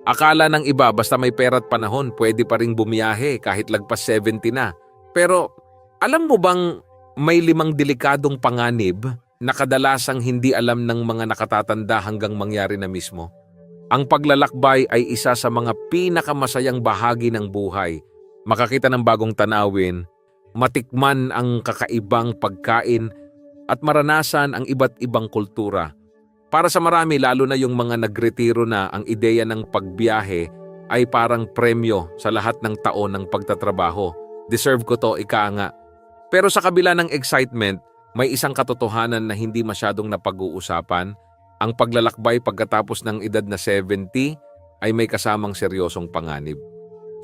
Akala ng iba basta may pera at panahon pwede pa ring bumiyahe kahit lagpas 70 na. Pero alam mo bang may 5 delikadong panganib na kadalasang hindi alam ng mga nakatatanda hanggang mangyari na mismo? Ang paglalakbay ay isa sa mga pinakamasayang bahagi ng buhay. Makakita ng bagong tanawin, matikman ang kakaibang pagkain at maranasan ang iba't ibang kultura. Para sa marami, lalo na yung mga nagretiro na, ang ideya ng pagbiyahe ay parang premyo sa lahat ng taon ng pagtatrabaho. Deserve ko to, ika nga. Pero sa kabila ng excitement, may isang katotohanan na hindi masyadong napag-uusapan. Ang paglalakbay pagkatapos ng edad na 70 ay may kasamang seryosong panganib.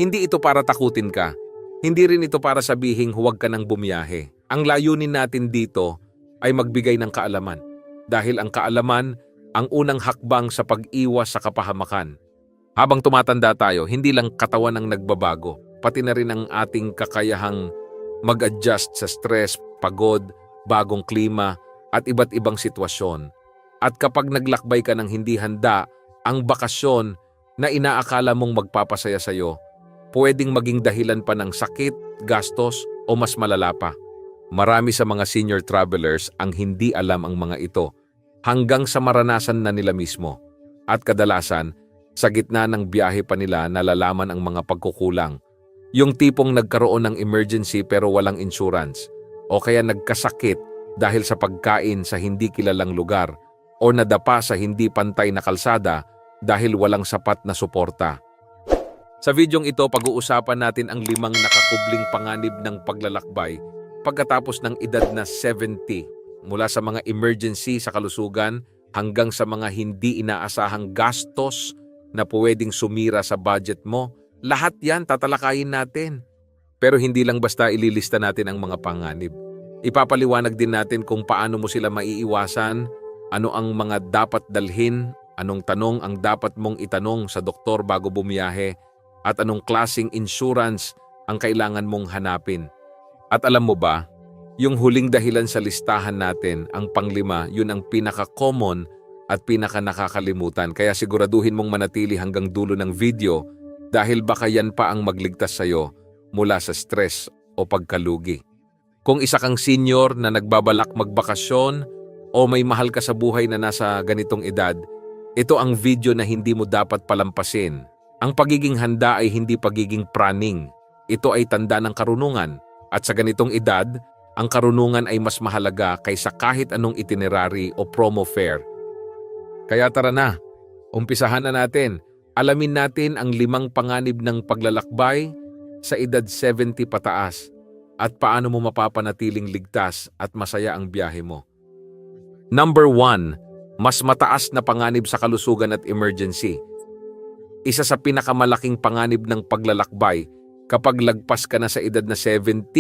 Hindi ito para takutin ka. Hindi rin ito para sabihing huwag ka nang bumiyahe. Ang layunin natin dito ay magbigay ng kaalaman. Dahil ang kaalaman ang unang hakbang sa pag-iwas sa kapahamakan. Habang tumatanda tayo, hindi lang katawan ang nagbabago, pati na rin ang ating kakayahang mag-adjust sa stress, pagod, bagong klima at iba't ibang sitwasyon. At kapag naglakbay ka ng hindi handa, ang bakasyon na inaakala mong magpapasaya sa'yo, pwedeng maging dahilan pa ng sakit, gastos o mas malala pa. Marami sa mga senior travelers ang hindi alam ang mga ito hanggang sa maranasan na nila mismo. At kadalasan, sa gitna ng biyahe pa nila nalalaman ang mga pagkukulang. Yung tipong nagkaroon ng emergency pero walang insurance o kaya nagkasakit dahil sa pagkain sa hindi kilalang lugar o nadapa sa hindi pantay na kalsada dahil walang sapat na suporta. Sa videong ito, pag-uusapan natin ang 5 nakakubling panganib ng paglalakbay pagkatapos ng edad na 70, mula sa mga emergency sa kalusugan hanggang sa mga hindi inaasahang gastos na pwedeng sumira sa budget mo. Lahat yan tatalakayin natin. Pero hindi lang basta ililista natin ang mga panganib. Ipapaliwanag din natin kung paano mo sila maiiwasan, ano ang mga dapat dalhin, anong tanong ang dapat mong itanong sa doktor bago bumiyahe, at anong klaseng insurance ang kailangan mong hanapin. At alam mo ba, yung huling dahilan sa listahan natin, ang pang-5, yun ang pinaka-common at pinaka-nakakalimutan. Kaya siguraduhin mong manatili hanggang dulo ng video dahil baka yan pa ang magligtas sa'yo mula sa stress o pagkalugi. Kung isa kang senior na nagbabalak magbakasyon o may mahal ka sa buhay na nasa ganitong edad, ito ang video na hindi mo dapat palampasin. Ang pagiging handa ay hindi pagiging praning. Ito ay tanda ng karunungan. At sa ganitong edad, ang karunungan ay mas mahalaga kaysa kahit anong itinerary o promo fare. Kaya tara na, umpisahan na natin. Alamin natin ang 5 panganib ng paglalakbay sa edad 70 pataas at paano mo mapapanatiling ligtas at masaya ang biyahe mo. Number 1, mas mataas na panganib sa kalusugan at emergency. Isa sa pinakamalaking panganib ng paglalakbay kapag lagpas ka na sa edad na 70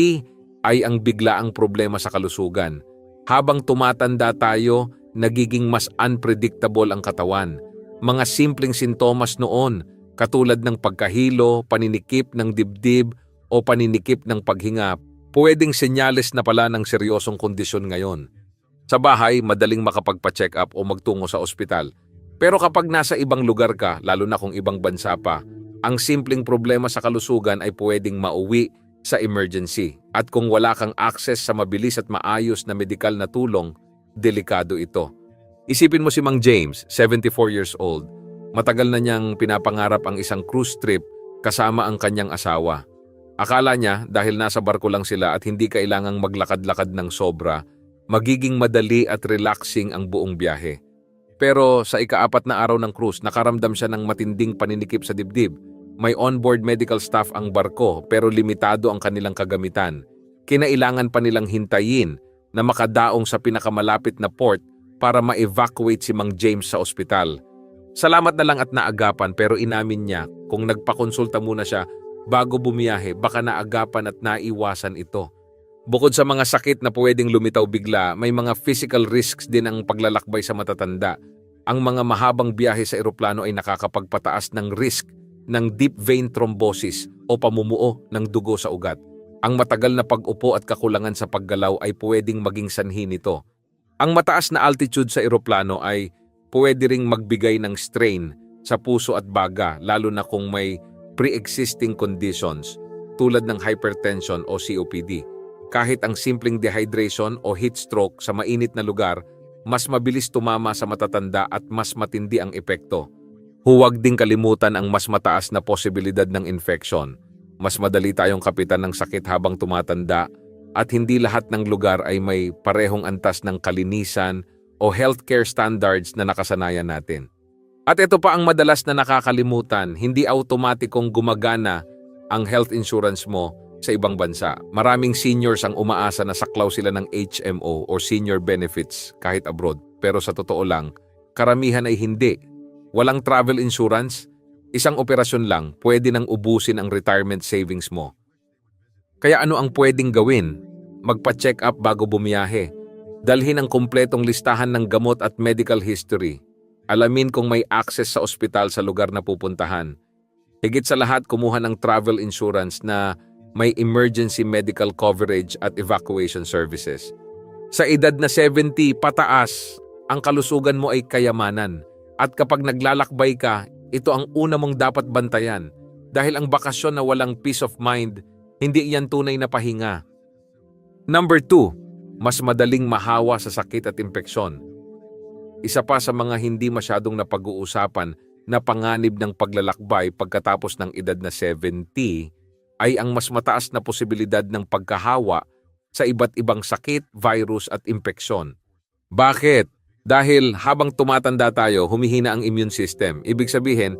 ay ang biglaang problema sa kalusugan. Habang tumatanda tayo, nagiging mas unpredictable ang katawan. Mga simpleng sintomas noon, katulad ng pagkahilo, paninikip ng dibdib o paninikip ng paghinga, pwedeng senyales na pala ng seryosong kondisyon ngayon. Sa bahay, madaling makapagpa-check up o magtungo sa ospital. Pero kapag nasa ibang lugar ka, lalo na kung ibang bansa pa, ang simpleng problema sa kalusugan ay pwedeng mauwi sa emergency. At kung wala kang access sa mabilis at maayos na medikal na tulong, delikado ito. Isipin mo si Mang James, 74 years old. Matagal na niyang pinapangarap ang isang cruise trip kasama ang kanyang asawa. Akala niya dahil nasa barko lang sila at hindi kailangang maglakad-lakad ng sobra, magiging madali at relaxing ang buong biyahe. Pero sa ika-4 na araw ng cruise, nakaramdam siya ng matinding paninikip sa dibdib. May onboard medical staff ang barko pero limitado ang kanilang kagamitan. Kinailangan pa nilang hintayin na makadaong sa pinakamalapit na port para ma-evacuate si Mang James sa ospital. Salamat na lang at naagapan pero inamin niya kung nagpakonsulta muna siya bago bumiyahe baka naagapan at naiwasan ito. Bukod sa mga sakit na pwedeng lumitaw bigla, may mga physical risks din ang paglalakbay sa matatanda. Ang mga mahabang biyahe sa eroplano ay nakakapagpataas ng risk ng deep vein thrombosis o pamumuo ng dugo sa ugat. Ang matagal na pag-upo at kakulangan sa paggalaw ay pwedeng maging sanhi nito. Ang mataas na altitude sa eroplano ay pwede ring magbigay ng strain sa puso at baga, lalo na kung may pre-existing conditions tulad ng hypertension o COPD. Kahit ang simpleng dehydration o heat stroke sa mainit na lugar, mas mabilis tumama sa matatanda at mas matindi ang epekto. Huwag ding kalimutan ang mas mataas na posibilidad ng infeksyon. Mas madali tayong kapitan ng sakit habang tumatanda at hindi lahat ng lugar ay may parehong antas ng kalinisan o healthcare standards na nakasanayan natin. At ito pa ang madalas na nakakalimutan, hindi automatikong gumagana ang health insurance mo sa ibang bansa. Maraming seniors ang umaasa na saklaw sila ng HMO or senior benefits kahit abroad. Pero sa totoo lang, karamihan ay hindi. Walang travel insurance, isang operasyon lang, pwede nang ubusin ang retirement savings mo. Kaya ano ang pwedeng gawin? Magpa-check up bago bumiyahe. Dalhin ang kumpletong listahan ng gamot at medical history. Alamin kung may access sa ospital sa lugar na pupuntahan. Higit sa lahat, kumuha ng travel insurance na may emergency medical coverage at evacuation services. Sa edad na 70 pataas, ang kalusugan mo ay kayamanan. At kapag naglalakbay ka, ito ang una mong dapat bantayan. Dahil ang bakasyon na walang peace of mind, hindi iyan tunay na pahinga. Number 2, mas madaling mahawa sa sakit at impeksyon. Isa pa sa mga hindi masyadong napag-uusapan na panganib ng paglalakbay pagkatapos ng edad na 70 ay ang mas mataas na posibilidad ng pagkahawa sa iba't ibang sakit, virus at impeksyon. Bakit? Dahil habang tumatanda tayo, humihina ang immune system. Ibig sabihin,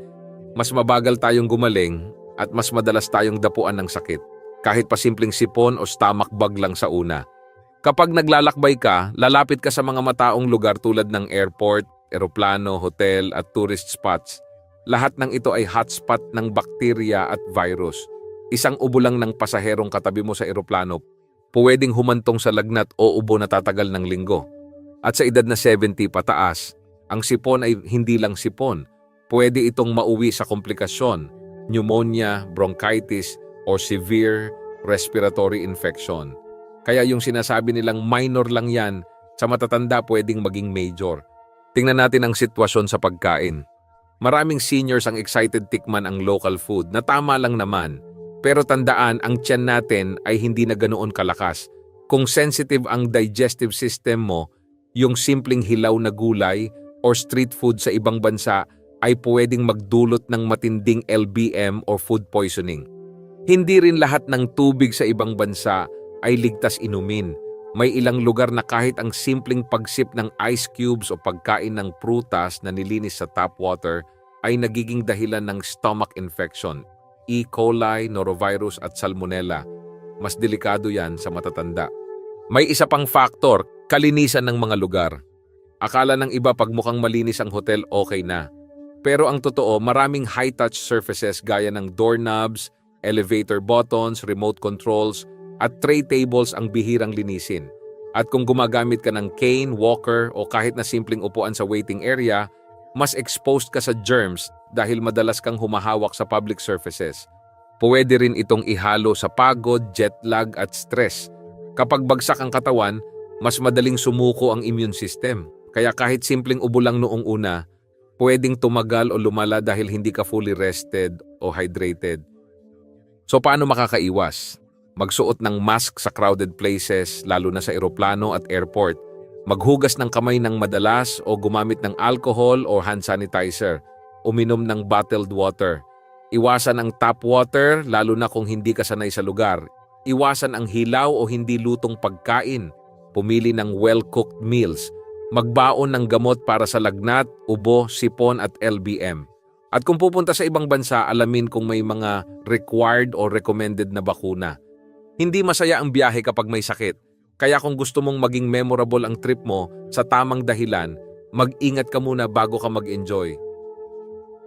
mas mabagal tayong gumaling at mas madalas tayong dapuan ng sakit. Kahit pa simpleng sipon o stomach bug lang sa una. Kapag naglalakbay ka, lalapit ka sa mga mataong lugar tulad ng airport, eroplano, hotel at tourist spots. Lahat ng ito ay hotspot ng bakterya at virus. Isang ubo lang ng pasaherong katabi mo sa eroplano, pwedeng humantong sa lagnat o ubo na tatagal ng linggo. At sa edad na 70 pataas, ang sipon ay hindi lang sipon. Pwede itong mauwi sa komplikasyon, pneumonia, bronchitis, or severe respiratory infection. Kaya yung sinasabi nilang minor lang yan, sa matatanda pwedeng maging major. Tingnan natin ang sitwasyon sa pagkain. Maraming seniors ang excited tikman ang local food na tama lang naman. Pero tandaan, ang tiyan natin ay hindi na ganoon kalakas. Kung sensitive ang digestive system mo, yung simpleng hilaw na gulay or street food sa ibang bansa ay pwedeng magdulot ng matinding LBM or food poisoning. Hindi rin lahat ng tubig sa ibang bansa ay ligtas inumin. May ilang lugar na kahit ang simpleng pagsip ng ice cubes o pagkain ng prutas na nilinis sa tap water ay nagiging dahilan ng stomach infection, E. coli, norovirus at salmonella. Mas delikado yan sa matatanda. May isa pang factor, kalinisan ng mga lugar. Akala ng iba pag mukhang malinis ang hotel, okay na. Pero ang totoo, maraming high-touch surfaces gaya ng doorknobs, elevator buttons, remote controls, at tray tables ang bihirang linisin. At kung gumagamit ka ng cane, walker, o kahit na simpleng upuan sa waiting area, mas exposed ka sa germs dahil madalas kang humahawak sa public surfaces. Pwede rin itong ihalo sa pagod, jet lag at stress. Kapag bagsak ang katawan, mas madaling sumuko ang immune system. Kaya kahit simpleng ubo lang noong una, pwedeng tumagal o lumala dahil hindi ka fully rested o hydrated. So paano makakaiwas? Magsuot ng mask sa crowded places, lalo na sa eroplano at airport. Maghugas ng kamay ng madalas o gumamit ng alcohol o hand sanitizer. Uminom ng bottled water. Iwasan ang tap water, lalo na kung hindi ka sanay sa lugar. Iwasan ang hilaw o hindi lutong pagkain. Pumili ng well-cooked meals. Magbaon ng gamot para sa lagnat, ubo, sipon at LBM. At kung pupunta sa ibang bansa, alamin kung may mga required o recommended na bakuna. Hindi masaya ang biyahe kapag may sakit. Kaya kung gusto mong maging memorable ang trip mo sa tamang dahilan, mag-ingat ka muna bago ka mag-enjoy.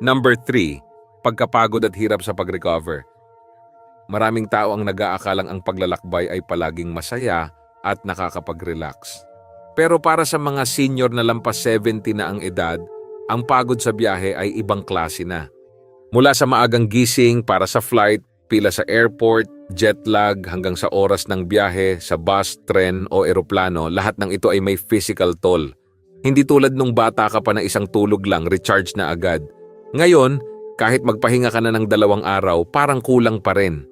Number 3, pagkapagod at hirap sa pag-recover. Maraming tao ang nag-aakalang ang paglalakbay ay palaging masaya at nakakapag-relax. Pero para sa mga senior na lampas 70 na ang edad, ang pagod sa biyahe ay ibang klase na. Mula sa maagang gising para sa flight, pila sa airport, jet lag hanggang sa oras ng biyahe sa bus, tren o eroplano, lahat ng ito ay may physical toll. Hindi tulad nung bata ka pa na isang tulog lang, recharge na agad. Ngayon, kahit magpahinga ka na ng 2 araw, parang kulang pa rin.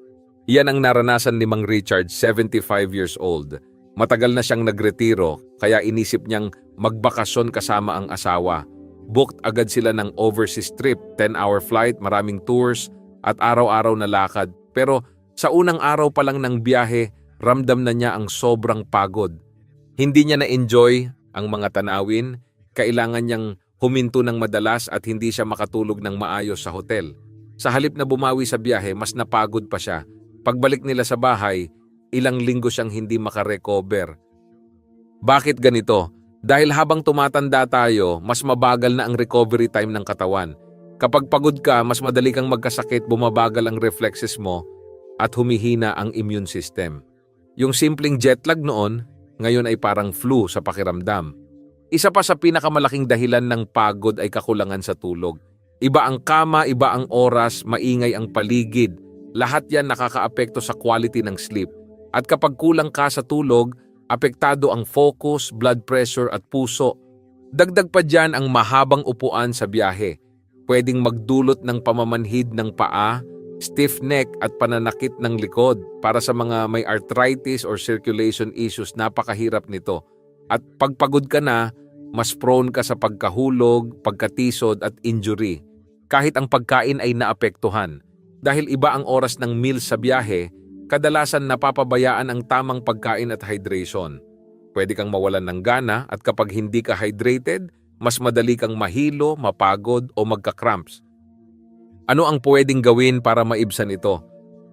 Yan ang naranasan ni Mang Richard, 75 years old. Matagal na siyang nagretiro, kaya inisip niyang magbakasyon kasama ang asawa. Booked agad sila ng overseas trip, 10-hour flight, maraming tours, at araw-araw na lakad. Pero sa unang araw pa lang ng biyahe, ramdam na niya ang sobrang pagod. Hindi niya na-enjoy ang mga tanawin, kailangan niyang huminto ng madalas at hindi siya makatulog ng maayos sa hotel. Sa halip na bumawi sa biyahe, mas napagod pa siya. Pagbalik nila sa bahay, ilang linggo siyang hindi makarecover. Bakit ganito? Dahil habang tumatanda tayo, mas mabagal na ang recovery time ng katawan. Kapag pagod ka, mas madali kang magkasakit, bumabagal ang reflexes mo at humihina ang immune system. Yung simpleng jet lag noon, ngayon ay parang flu sa pakiramdam. Isa pa sa pinakamalaking dahilan ng pagod ay kakulangan sa tulog. Iba ang kama, iba ang oras, maingay ang paligid. Lahat yan nakakaapekto sa quality ng sleep. At kapag kulang ka sa tulog, apektado ang focus, blood pressure at puso. Dagdag pa dyan ang mahabang upuan sa biyahe. Pwedeng magdulot ng pamamanhid ng paa, stiff neck at pananakit ng likod. Para sa mga may arthritis or circulation issues, napakahirap nito. At pagpagod ka na, mas prone ka sa pagkahulog, pagkatisod at injury. Kahit ang pagkain ay naapektuhan. Dahil iba ang oras ng meals sa biyahe, kadalasan napapabayaan ang tamang pagkain at hydration. Pwede kang mawalan ng gana at kapag hindi ka hydrated, mas madali kang mahilo, mapagod o magka-cramps. Ano ang pwedeng gawin para maibsan ito?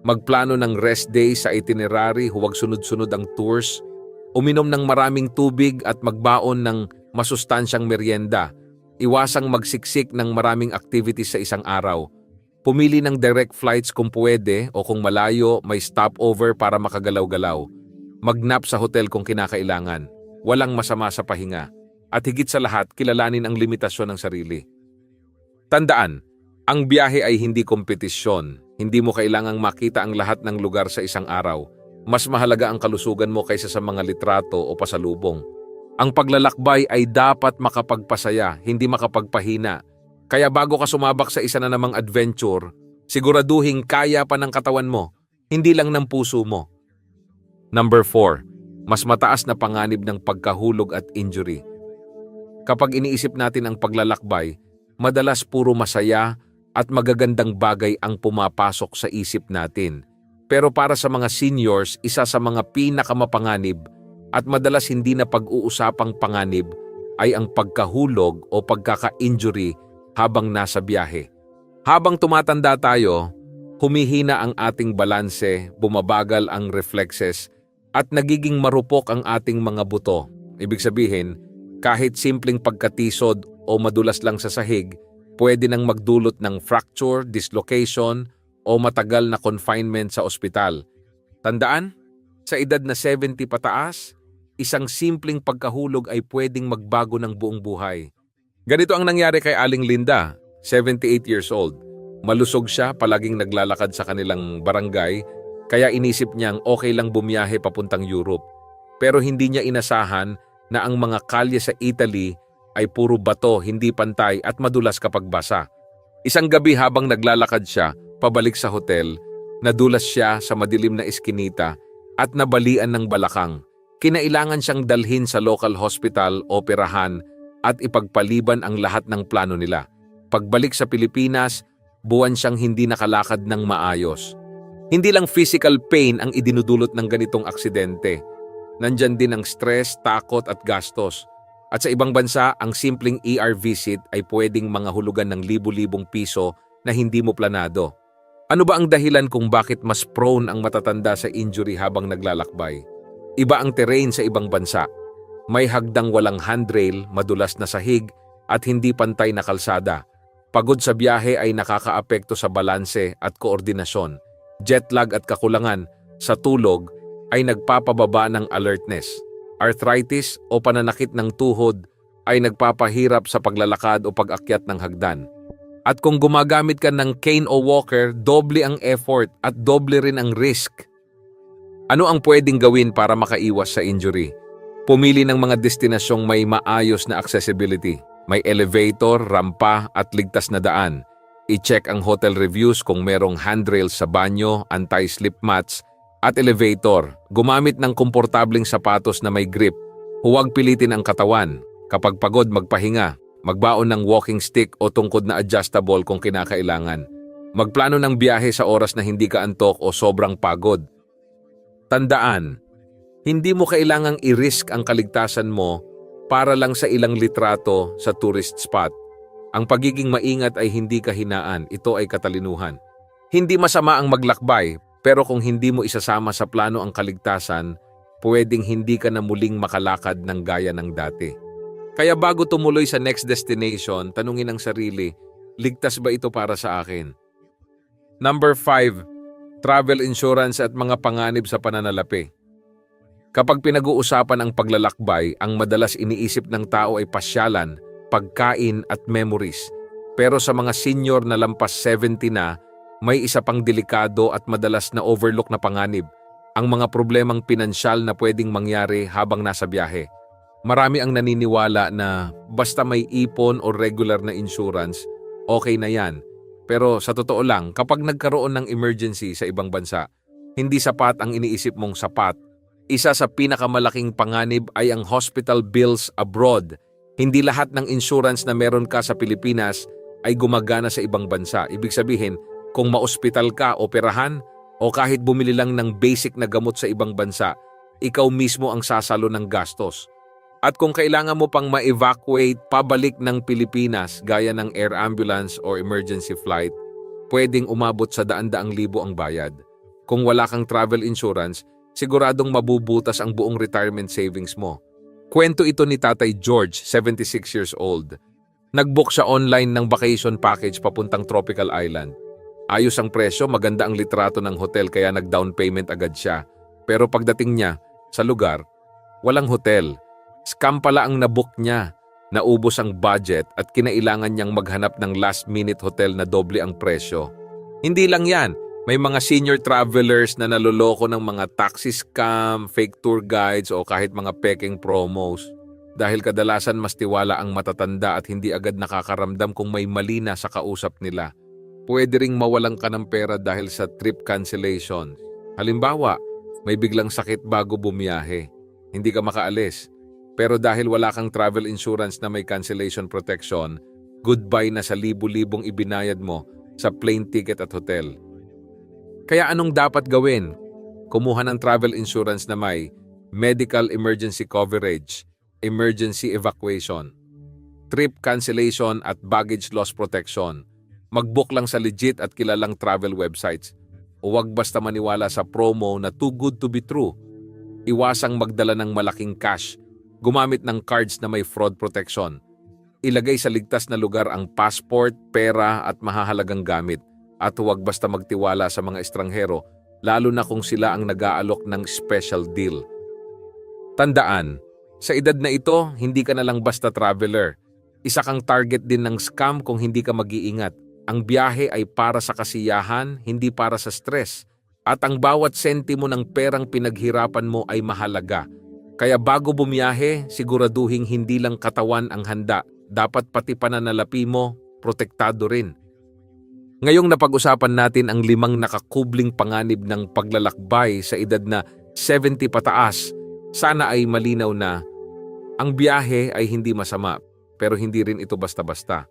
Magplano ng rest day sa itinerary, huwag sunod-sunod ang tours, uminom ng maraming tubig at magbaon ng masustansyang merienda, iwasang magsiksik ng maraming activities sa isang araw. Pumili ng direct flights kung pwede o kung malayo, may stopover para makagalaw-galaw. Mag-nap sa hotel kung kinakailangan. Walang masama sa pahinga. At higit sa lahat, kilalanin ang limitasyon ng sarili. Tandaan, ang biyahe ay hindi kompetisyon. Hindi mo kailangang makita ang lahat ng lugar sa isang araw. Mas mahalaga ang kalusugan mo kaysa sa mga litrato o pasalubong. Ang paglalakbay ay dapat makapagpasaya, hindi makapagpahina. Kaya bago ka sumabak sa isa na namang adventure, siguraduhin kaya pa ng katawan mo, hindi lang ng puso mo. Number 4, mas mataas na panganib ng pagkahulog at injury. Kapag iniisip natin ang paglalakbay, madalas puro masaya at magagandang bagay ang pumapasok sa isip natin. Pero para sa mga seniors, isa sa mga pinakamapanganib at madalas hindi na pag-uusapang panganib ay ang pagkahulog o pagkaka-injury habang nasa biyahe. Habang tumatanda tayo, humihina ang ating balanse, bumabagal ang reflexes, at nagiging marupok ang ating mga buto. Ibig sabihin, kahit simpleng pagkatisod o madulas lang sa sahig, pwede nang magdulot ng fracture, dislocation, o matagal na confinement sa ospital. Tandaan, sa edad na 70 pataas, isang simpleng pagkahulog ay pwedeng magbago ng buong buhay. Ganito ang nangyari kay Aling Linda, 78 years old. Malusog siya, palaging naglalakad sa kanilang barangay, kaya inisip niyang okay lang bumiyahe papuntang Europe. Pero hindi niya inasahan na ang mga kalye sa Italy ay puro bato, hindi pantay at madulas kapag basa. Isang gabi habang naglalakad siya, pabalik sa hotel, nadulas siya sa madilim na eskinita at nabalian ng balakang. Kinailangan siyang dalhin sa local hospital, operahan, at ipagpaliban ang lahat ng plano nila. Pagbalik sa Pilipinas, buwan siyang hindi nakalakad ng maayos. Hindi lang physical pain ang idinudulot ng ganitong aksidente. Nandyan din ang stress, takot at gastos. At sa ibang bansa, ang simpleng ER visit ay pwedeng mga hulugan ng libu-libong piso na hindi mo planado. Ano ba ang dahilan kung bakit mas prone ang matatanda sa injury habang naglalakbay? Iba ang terrain sa ibang bansa. May hagdang walang handrail, madulas na sahig, at hindi pantay na kalsada. Pagod sa biyahe ay nakakaapekto sa balanse at koordinasyon. Jet lag at kakulangan sa tulog ay nagpapababa ng alertness. Arthritis o pananakit ng tuhod ay nagpapahirap sa paglalakad o pag-akyat ng hagdan. At kung gumagamit ka ng cane o walker, doble ang effort at doble rin ang risk. Ano ang pwedeng gawin para makaiwas sa injury? Pumili ng mga destinasyong may maayos na accessibility. May elevator, rampa at ligtas na daan. I-check ang hotel reviews kung merong handrails sa banyo, anti-slip mats, at elevator. Gumamit ng komportabling sapatos na may grip. Huwag pilitin ang katawan. Kapag pagod, magpahinga. Magbaon ng walking stick o tungkod na adjustable kung kinakailangan. Magplano ng biyahe sa oras na hindi ka antok o sobrang pagod. Tandaan, hindi mo kailangang i-risk ang kaligtasan mo para lang sa ilang litrato sa tourist spot. Ang pagiging maingat ay hindi kahinaan, ito ay katalinuhan. Hindi masama ang maglakbay, pero kung hindi mo isasama sa plano ang kaligtasan, pwedeng hindi ka na muling makalakad ng gaya ng dati. Kaya bago tumuloy sa next destination, tanungin ang sarili, ligtas ba ito para sa akin? Number 5, travel insurance at mga panganib sa pananalapi. Kapag pinag-uusapan ang paglalakbay, ang madalas iniisip ng tao ay pasyalan, pagkain at memories. Pero sa mga senior na lampas 70 na, may isa pang delikado at madalas na overlook na panganib, ang mga problemang pinansyal na pwedeng mangyari habang nasa biyahe. Marami ang naniniwala na basta may ipon o regular na insurance, okay na yan. Pero sa totoo lang, kapag nagkaroon ng emergency sa ibang bansa, hindi sapat ang iniisip mong sapat. Isa sa pinakamalaking panganib ay ang hospital bills abroad. Hindi lahat ng insurance na meron ka sa Pilipinas ay gumagana sa ibang bansa. Ibig sabihin, kung maospital ka, operahan, o kahit bumili lang ng basic na gamot sa ibang bansa, ikaw mismo ang sasalo ng gastos. At kung kailangan mo pang ma-evacuate pabalik ng Pilipinas gaya ng air ambulance or emergency flight, pwedeng umabot sa daan-daang libo ang bayad. Kung wala kang travel insurance, siguradong mabubutas ang buong retirement savings mo. Kwento ito ni Tatay George, 76 years old. Nag-book siya online ng vacation package papuntang tropical island. Ayos ang presyo, maganda ang litrato ng hotel kaya nag-down payment agad siya. Pero pagdating niya sa lugar, walang hotel. Scam pala ang nabook niya. Naubos ang budget at kinailangan niyang maghanap ng last-minute hotel na doble ang presyo. Hindi lang yan, may mga senior travelers na naloloko ng mga taxi scam, fake tour guides o kahit mga peking promos. Dahil kadalasan mas tiwala ang matatanda at hindi agad nakakaramdam kung may mali na sa kausap nila. Pwede ring mawalan ka ng pera dahil sa trip cancellation. Halimbawa, may biglang sakit bago bumiyahe. Hindi ka makaalis. Pero dahil wala kang travel insurance na may cancellation protection, goodbye na sa libu-libong ibinayad mo sa plane ticket at hotel. Kaya anong dapat gawin? Kumuha ng travel insurance na may medical emergency coverage, emergency evacuation, trip cancellation at baggage loss protection. Mag-book lang sa legit at kilalang travel websites. O huwag basta maniwala sa promo na too good to be true. Iwasang magdala ng malaking cash. Gumamit ng cards na may fraud protection. Ilagay sa ligtas na lugar ang passport, pera at mahahalagang gamit. At huwag basta magtiwala sa mga estranghero, lalo na kung sila ang nag-aalok ng special deal. Tandaan, sa edad na ito, hindi ka na lang basta traveler. Isa kang target din ng scam kung hindi ka mag-iingat. Ang biyahe ay para sa kasiyahan, hindi para sa stress. At ang bawat sentimo ng perang pinaghirapan mo ay mahalaga. Kaya bago bumiyahe, siguraduhin hindi lang katawan ang handa. Dapat pati pananalapi mo, protektado rin. Ngayong napag-usapan natin ang 5 nakakubling panganib ng paglalakbay sa edad na 70 pataas, sana ay malinaw na ang biyahe ay hindi masama, pero hindi rin ito basta-basta.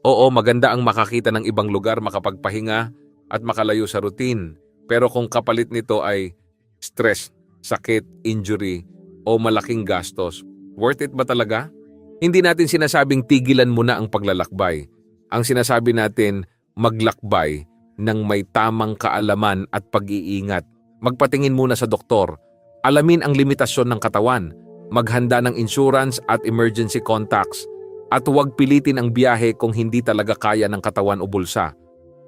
Oo, maganda ang makakita ng ibang lugar, makapagpahinga at makalayo sa routine. Pero kung kapalit nito ay stress, sakit, injury, o malaking gastos, worth it ba talaga? Hindi natin sinasabing tigilan mo na ang paglalakbay. Ang sinasabi natin, maglakbay ng may tamang kaalaman at pag-iingat. Magpatingin muna sa doktor. Alamin ang limitasyon ng katawan. Maghanda ng insurance at emergency contacts. At huwag pilitin ang biyahe kung hindi talaga kaya ng katawan o bulsa.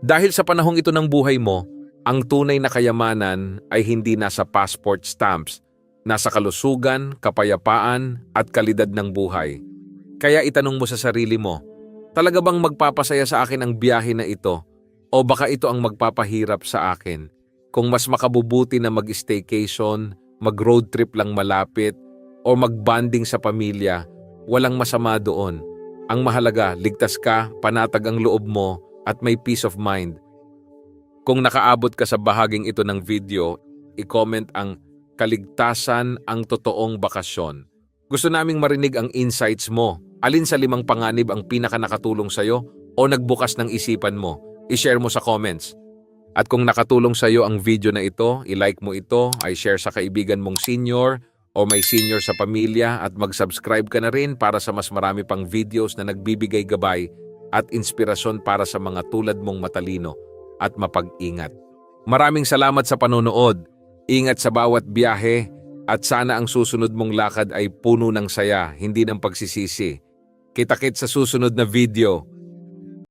Dahil sa panahong ito ng buhay mo, ang tunay na kayamanan ay hindi nasa passport stamps. Nasa kalusugan, kapayapaan, at kalidad ng buhay. Kaya itanong mo sa sarili mo, talaga bang magpapasaya sa akin ang biyahe na ito? O baka ito ang magpapahirap sa akin? Kung mas makabubuti na mag-staycation, mag-road trip lang malapit, o mag-bonding sa pamilya, walang masama doon. Ang mahalaga, ligtas ka, panatag ang loob mo, at may peace of mind. Kung nakaabot ka sa bahaging ito ng video, i-comment ang kaligtasan ang totoong bakasyon. Gusto naming marinig ang insights mo. Alin sa 5 panganib ang pinaka nakatulong sa'yo o nagbukas ng isipan mo? I-share mo sa comments. At kung nakatulong sa'yo ang video na ito, i-like mo ito, i-share sa kaibigan mong senior o may senior sa pamilya at mag-subscribe ka na rin para sa mas marami pang videos na nagbibigay gabay at inspirasyon para sa mga tulad mong matalino at mapag-ingat. Maraming salamat sa panonood. Ingat sa bawat biyahe at sana ang susunod mong lakad ay puno ng saya, hindi ng pagsisisi. Kita-kits sa susunod na video.